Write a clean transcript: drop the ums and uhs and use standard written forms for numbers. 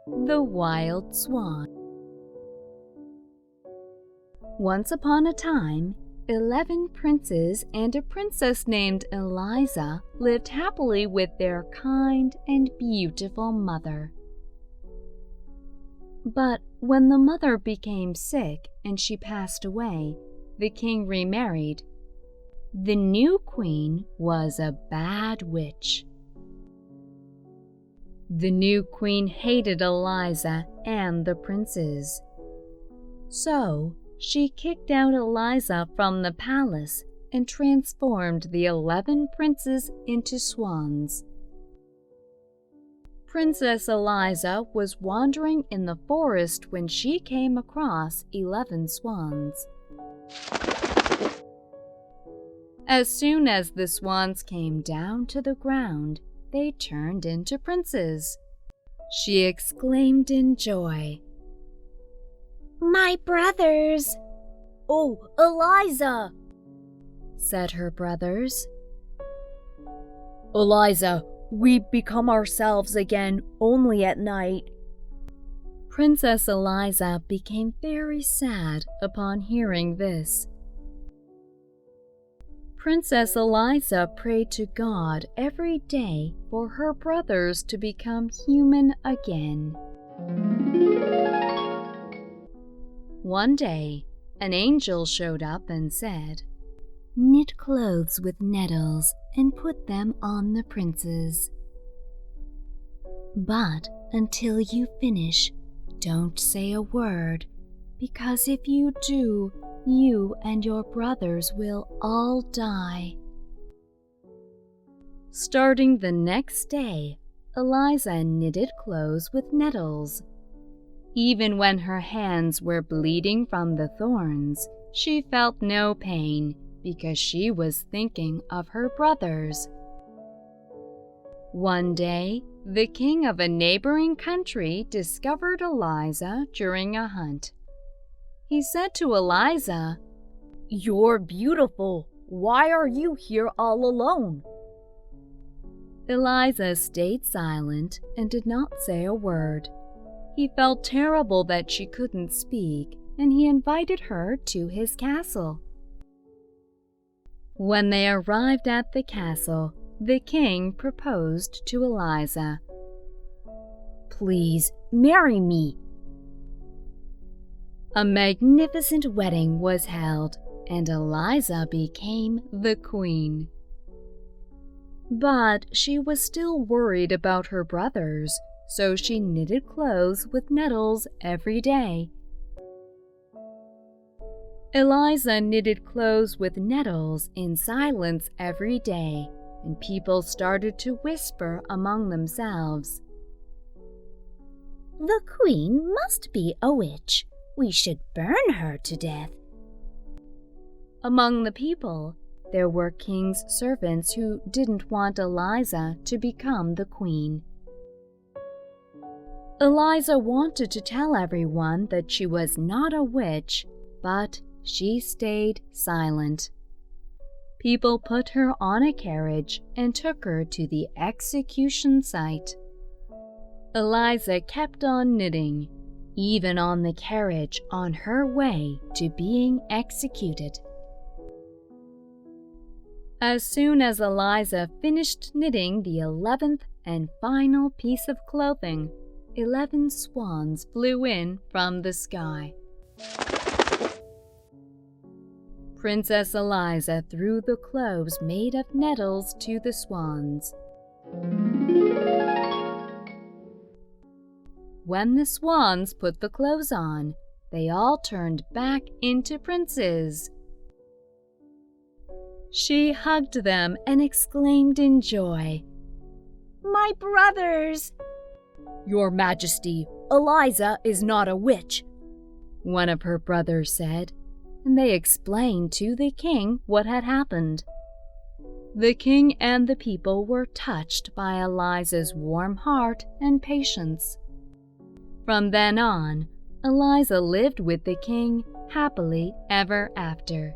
The Wild Swan. Once upon a time, 11 princes and a princess named Eliza lived happily with their kind and beautiful mother. But when the mother became sick and she passed away, the king remarried. The new queen was a bad witch. The new queen hated Eliza and the princes. So she kicked out Eliza from the palace and transformed the 11 princes into swans. Princess Eliza was wandering in the forest when she came across 11 swans. As soon as the swans came down to the ground, they turned into princes. She exclaimed in joy, "My brothers!" "Oh, Eliza!" said her brothers. "Eliza, we become ourselves again only at night." Princess Eliza became very sad upon hearing this. Princess Eliza prayed to God every day for her brothers to become human again. One day, an angel showed up and said, "Knit clothes with nettles and put them on the princes. But until you finish, don't say a word, because if you do, you and your brothers will all die." Starting the next day, Eliza knitted clothes with nettles. Even when her hands were bleeding from the thorns, she felt no pain because she was thinking of her brothers. One day, the king of a neighboring country discovered Eliza during a hunt. He said to Eliza, "You're beautiful. Why are you here all alone?" Eliza stayed silent and did not say a word. He felt terrible that she couldn't speak, and he invited her to his castle. When they arrived at the castle, the king proposed to Eliza. "Please marry me." A magnificent wedding was held, and Eliza became the queen. But she was still worried about her brothers, so she knitted clothes with nettles every day. Eliza knitted clothes with nettles in silence every day, and people started to whisper among themselves, "The queen must be a witch. We should burn her to death." Among the people, there were king's servants who didn't want Eliza to become the queen. Eliza wanted to tell everyone that she was not a witch, but she stayed silent. People put her on a carriage and took her to the execution site. Eliza kept on knitting, even on the carriage on her way to being executed. As soon as Eliza finished knitting the 11th and final piece of clothing, 11 swans flew in from the sky. Princess Eliza threw the clothes made of nettles to the swans. When the swans put the clothes on, they all turned back into princes. She hugged them and exclaimed in joy, "My brothers!" "Your Majesty, Eliza is not a witch," one of her brothers said, and they explained to the king what had happened. The king and the people were touched by Eliza's warm heart and patience. From then on, Eliza lived with the king happily ever after.